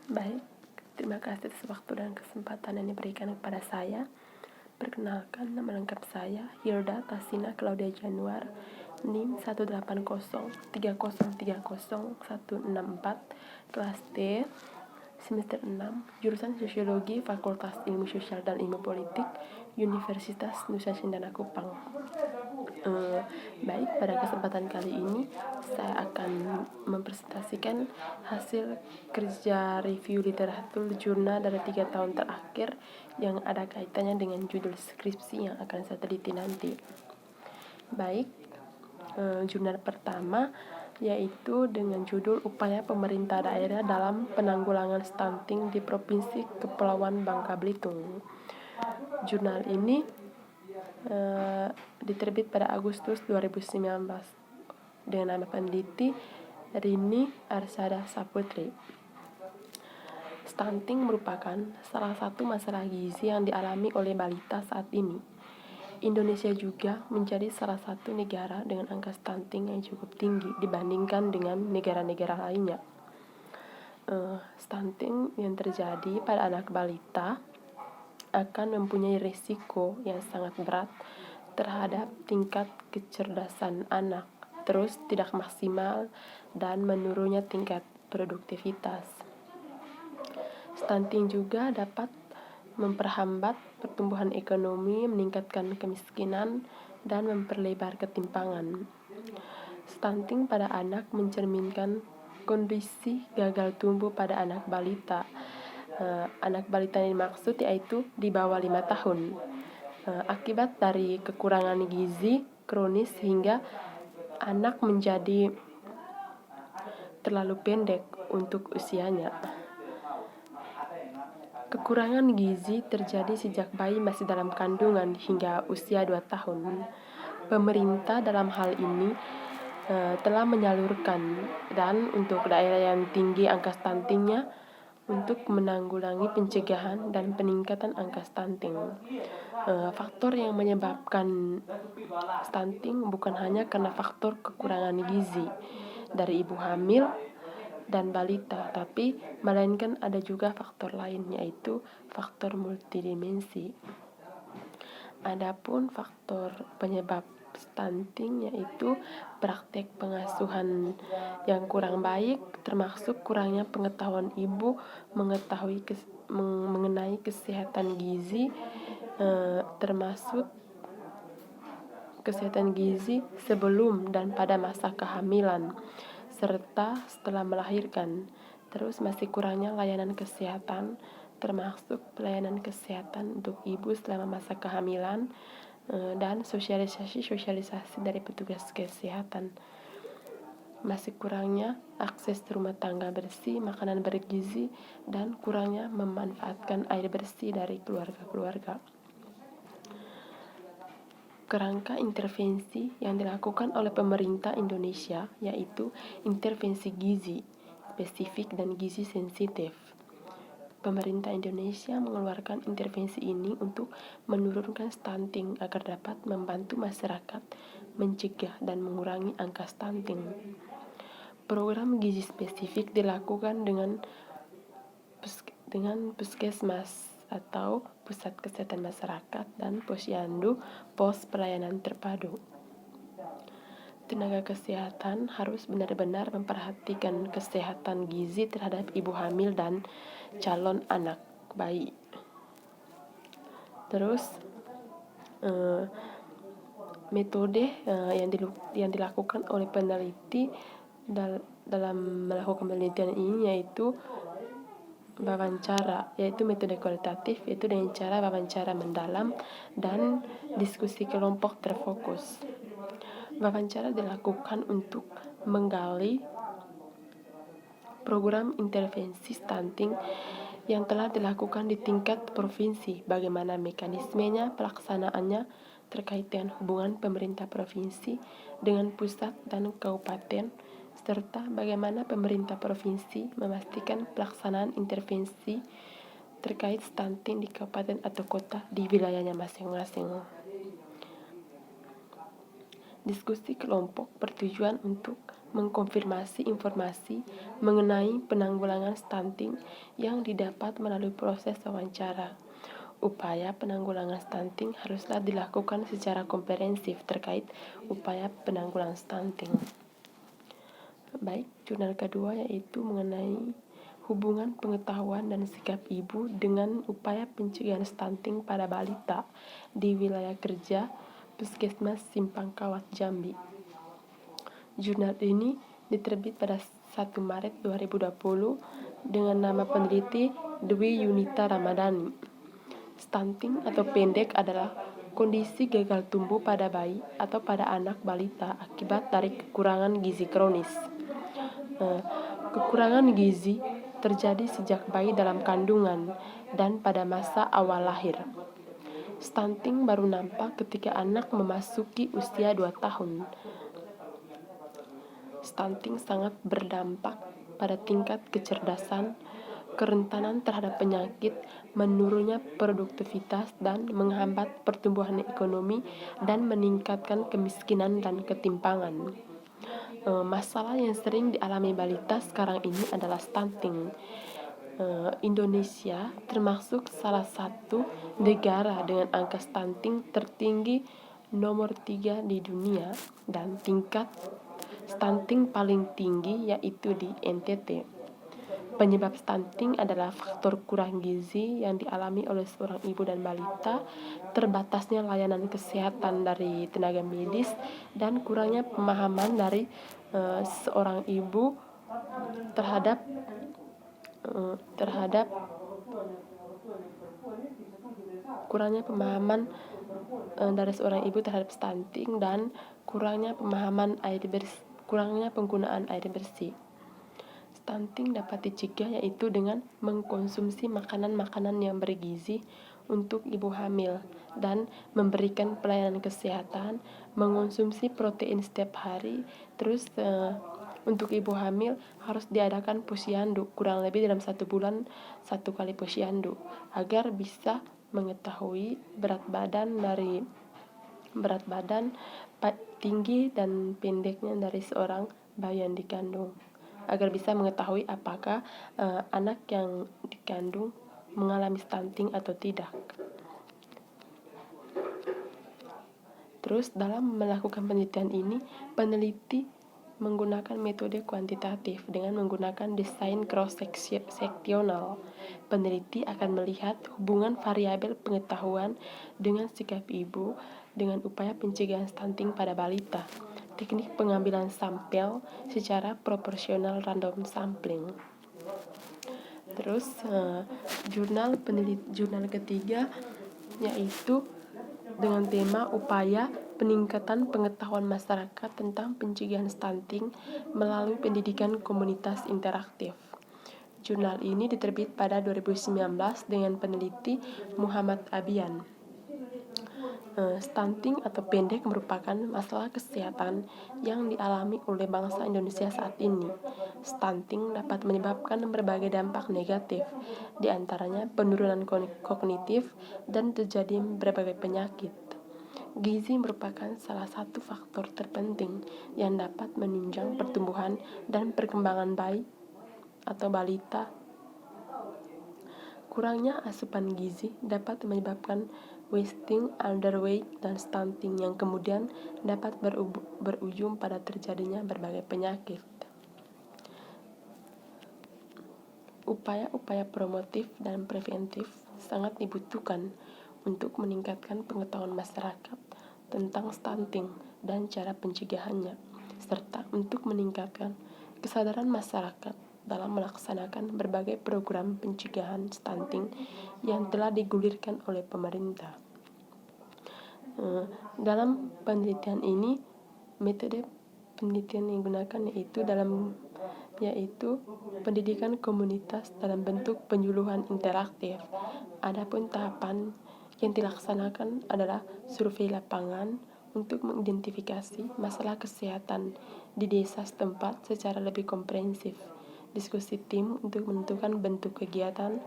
Baik, terima kasih atas waktu dan kesempatan yang diberikan kepada saya. Perkenalkan, nama lengkap saya Hilda Tasina Claudia Januar, NIM 18030300164, kelas D, semester 6, jurusan Sosiologi, Fakultas Ilmu Sosial dan Ilmu Politik, Universitas Nusa Cendana Kupang. Baik, pada kesempatan kali ini saya akan mempresentasikan hasil kerja review literatur jurnal dari 3 tahun terakhir yang ada kaitannya dengan judul skripsi yang akan saya teliti nanti. Baik, jurnal pertama yaitu dengan judul Upaya Pemerintah Daerah dalam Penanggulangan Stunting di Provinsi Kepulauan Bangka Belitung. Jurnal ini diterbit pada Agustus 2019 dengan nama peneliti Rini Arsada Saputri. Stunting merupakan salah satu masalah gizi yang dialami oleh balita saat ini. Indonesia juga menjadi salah satu negara dengan angka stunting yang cukup tinggi dibandingkan dengan negara-negara lainnya. Stunting yang terjadi pada anak balita akan mempunyai risiko yang sangat berat terhadap tingkat kecerdasan anak, terus tidak maksimal dan menurunnya tingkat produktivitas. Stunting juga dapat memperhambat pertumbuhan ekonomi, meningkatkan kemiskinan, dan memperlebar ketimpangan. Stunting pada anak mencerminkan kondisi gagal tumbuh pada anak balita. Anak balita yang dimaksud yaitu di bawah 5 tahun. Akibat dari kekurangan gizi kronis hingga anak menjadi terlalu pendek untuk usianya. Kekurangan gizi terjadi sejak bayi masih dalam kandungan hingga usia 2 tahun. Pemerintah dalam hal ini telah menyalurkan dan untuk daerah yang tinggi angka stuntingnya untuk menanggulangi pencegahan dan peningkatan angka stunting. Faktor yang menyebabkan stunting bukan hanya karena faktor kekurangan gizi dari ibu hamil dan balita, tapi melainkan ada juga faktor lain, yaitu faktor multidimensi. Adapun faktor penyebab stunting yaitu praktek pengasuhan yang kurang baik, termasuk kurangnya pengetahuan ibu mengenai kesehatan gizi, termasuk kesehatan gizi sebelum dan pada masa kehamilan serta setelah melahirkan. Terus masih kurangnya layanan kesehatan, termasuk pelayanan kesehatan untuk ibu selama masa kehamilan, dan sosialisasi dari petugas kesehatan. Masih kurangnya akses rumah tangga bersih, makanan bergizi, dan kurangnya memanfaatkan air bersih dari keluarga-keluarga. Kerangka intervensi yang dilakukan oleh pemerintah Indonesia yaitu intervensi gizi spesifik dan gizi sensitif. Pemerintah Indonesia mengeluarkan intervensi ini untuk menurunkan stunting agar dapat membantu masyarakat mencegah dan mengurangi angka stunting. Program gizi spesifik dilakukan dengan puskesmas atau pusat kesehatan masyarakat dan posyandu, pos pelayanan terpadu. Tenaga kesehatan harus benar-benar memperhatikan kesehatan gizi terhadap ibu hamil dan calon anak bayi. Terus metode yang dilakukan oleh peneliti dalam melakukan penelitian ini yaitu wawancara, yaitu metode kualitatif, yaitu dengan cara wawancara mendalam dan diskusi kelompok terfokus. Wawancara dilakukan untuk menggali program intervensi stunting yang telah dilakukan di tingkat provinsi, bagaimana mekanismenya, pelaksanaannya terkait dengan hubungan pemerintah provinsi dengan pusat dan kabupaten, serta bagaimana pemerintah provinsi memastikan pelaksanaan intervensi terkait stunting di kabupaten atau kota di wilayahnya masing-masing. Diskusi kelompok bertujuan untuk mengkonfirmasi informasi mengenai penanggulangan stunting yang didapat melalui proses wawancara. Upaya penanggulangan stunting haruslah dilakukan secara komprehensif terkait upaya penanggulangan stunting. Baik, jurnal kedua yaitu mengenai hubungan pengetahuan dan sikap ibu dengan upaya pencegahan stunting pada balita di wilayah kerja Puskesmas Simpang Kawat Jambi. Jurnal ini diterbit pada 1 Maret 2020 dengan nama peneliti Dwi Yunita Ramadhani. Stunting atau pendek adalah kondisi gagal tumbuh pada bayi atau pada anak balita akibat dari kekurangan gizi kronis. Kekurangan gizi terjadi sejak bayi dalam kandungan dan pada masa awal lahir. Stunting baru nampak ketika anak memasuki usia 2 tahun. Stunting sangat berdampak pada tingkat kecerdasan, kerentanan terhadap penyakit, menurunnya produktivitas dan menghambat pertumbuhan ekonomi dan meningkatkan kemiskinan dan ketimpangan. Masalah yang sering dialami balita sekarang ini adalah stunting. Indonesia termasuk salah satu negara dengan angka stunting tertinggi nomor 3 di dunia dan tingkat stunting paling tinggi yaitu di NTT. Penyebab stunting adalah faktor kurang gizi yang dialami oleh seorang ibu dan balita, terbatasnya layanan kesehatan dari tenaga medis, dan kurangnya pemahaman dari seorang ibu terhadap kurangnya pemahaman dari seorang ibu terhadap stunting dan kurangnya penggunaan air bersih. Stunting dapat dicegah yaitu dengan mengkonsumsi makanan-makanan yang bergizi untuk ibu hamil dan memberikan pelayanan kesehatan, mengonsumsi protein setiap hari. Terus untuk ibu hamil harus diadakan posyandu kurang lebih dalam 1 bulan 1 kali posyandu agar bisa mengetahui berat badan, tinggi dan pendeknya dari seorang bayi yang dikandung, agar bisa mengetahui apakah anak yang dikandung mengalami stunting atau tidak. Terus dalam melakukan penelitian ini, peneliti menggunakan metode kuantitatif dengan menggunakan desain cross-seksional. Peneliti akan melihat hubungan variabel pengetahuan dengan sikap ibu dengan upaya pencegahan stunting pada balita. Teknik pengambilan sampel secara proporsional random sampling. Terus jurnal ketiga yaitu dengan tema upaya peningkatan pengetahuan masyarakat tentang pencegahan stunting melalui pendidikan komunitas interaktif. Jurnal ini diterbit pada 2019 dengan peneliti Muhammad Abian. Stunting atau pendek merupakan masalah kesehatan yang dialami oleh bangsa Indonesia saat ini. Stunting dapat menyebabkan berbagai dampak negatif, di antaranya penurunan kognitif dan terjadi berbagai penyakit. Gizi merupakan salah satu faktor terpenting yang dapat menunjang pertumbuhan dan perkembangan bayi atau balita. Kurangnya asupan gizi dapat menyebabkan wasting, underweight, dan stunting yang kemudian dapat berujung pada terjadinya berbagai penyakit. Upaya-upaya promotif dan preventif sangat dibutuhkan untuk meningkatkan pengetahuan masyarakat tentang stunting dan cara pencegahannya, serta untuk meningkatkan kesadaran masyarakat dalam melaksanakan berbagai program pencegahan stunting yang telah digulirkan oleh pemerintah. Dalam penelitian ini, metode penelitian yang digunakan yaitu pendidikan komunitas dalam bentuk penyuluhan interaktif. Adapun tahapan yang dilaksanakan adalah survei lapangan untuk mengidentifikasi masalah kesehatan di desa setempat secara lebih komprehensif, diskusi tim untuk menentukan bentuk kegiatan,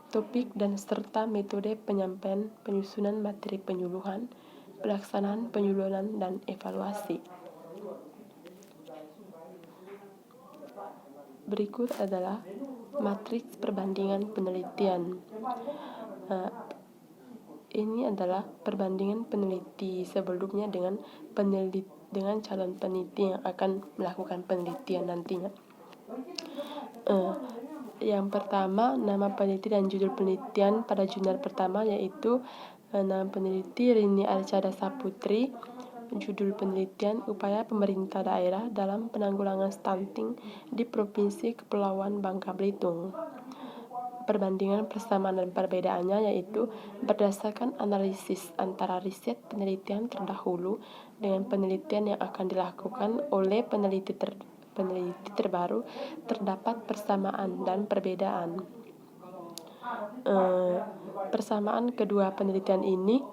topik dan serta metode penyampaian penyusunan materi penyuluhan, pelaksanaan penyuluhan dan evaluasi. Berikut adalah matriks perbandingan penelitian. Ini adalah perbandingan peneliti sebelumnya dengan calon peneliti yang akan melakukan penelitian nantinya. Yang pertama, nama peneliti dan judul penelitian pada jurnal pertama, yaitu nama peneliti Rini Archada Saputri, judul penelitian upaya pemerintah daerah dalam penanggulangan stunting di Provinsi Kepulauan Bangka Belitung. Perbandingan persamaan dan perbedaannya yaitu berdasarkan analisis antara riset penelitian terdahulu dengan penelitian yang akan dilakukan oleh peneliti terbaru, terdapat persamaan dan perbedaan. Persamaan kedua penelitian ini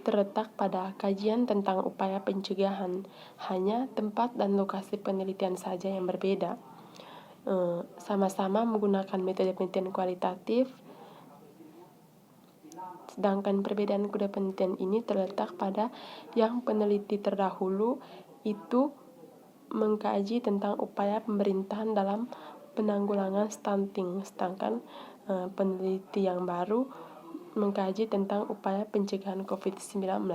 terletak pada kajian tentang upaya pencegahan, hanya tempat dan lokasi penelitian saja yang berbeda. Sama-sama menggunakan metode penelitian kualitatif, sedangkan perbedaan kedua penelitian ini terletak pada yang peneliti terdahulu itu mengkaji tentang upaya pemerintahan dalam penanggulangan stunting, sedangkan peneliti yang baru mengkaji tentang upaya pencegahan COVID-19.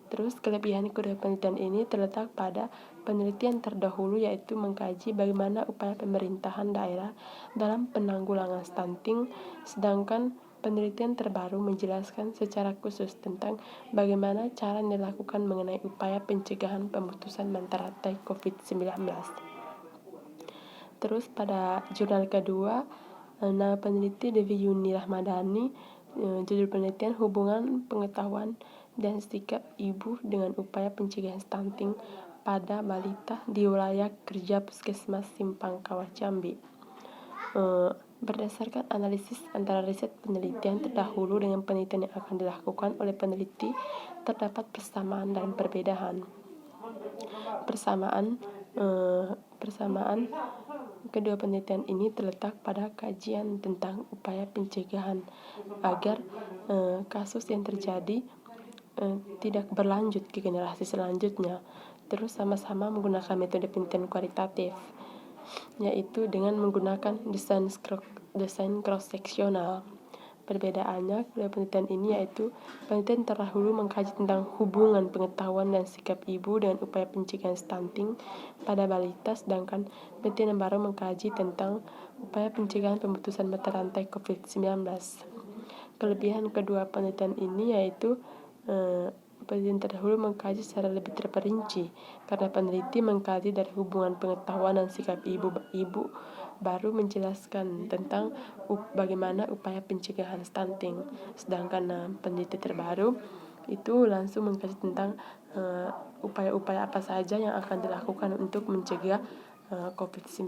Terus kelebihan kedua penelitian ini terletak pada penelitian terdahulu, yaitu mengkaji bagaimana upaya pemerintahan daerah dalam penanggulangan stunting, sedangkan penelitian terbaru menjelaskan secara khusus tentang bagaimana cara yang dilakukan mengenai upaya pencegahan pemutusan mata rantai COVID-19. Terus pada jurnal kedua, nama peneliti Devi Yuni Rahmadani, judul penelitian hubungan pengetahuan dan sikap ibu dengan upaya pencegahan stunting pada balita di wilayah kerja Puskesmas Simpang Kawah Jambi. Berdasarkan analisis antara riset penelitian terdahulu dengan penelitian yang akan dilakukan oleh peneliti, terdapat persamaan dan perbedaan. Persamaan kedua penelitian ini terletak pada kajian tentang upaya pencegahan agar kasus yang terjadi tidak berlanjut ke generasi selanjutnya. Terus sama-sama menggunakan metode penelitian kualitatif, yaitu dengan menggunakan desain cross-seksional. Perbedaannya kedua penelitian ini yaitu penelitian terdahulu mengkaji tentang hubungan pengetahuan dan sikap ibu dengan upaya pencegahan stunting pada balita, sedangkan penelitian yang baru mengkaji tentang upaya pencegahan pemutusan mata rantai COVID-19. Kelebihan kedua penelitian ini yaitu penelitian terdahulu mengkaji secara lebih terperinci karena peneliti mengkaji dari hubungan pengetahuan dan sikap ibu baru menjelaskan tentang bagaimana upaya pencegahan stunting, sedangkan peneliti terbaru itu langsung mengkaji tentang upaya-upaya apa saja yang akan dilakukan untuk mencegah COVID-19.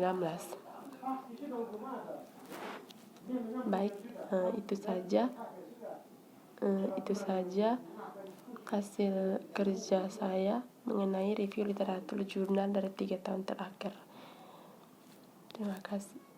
Baik, itu saja hasil kerja saya mengenai review literatur jurnal dari 3 tahun terakhir. Terima kasih.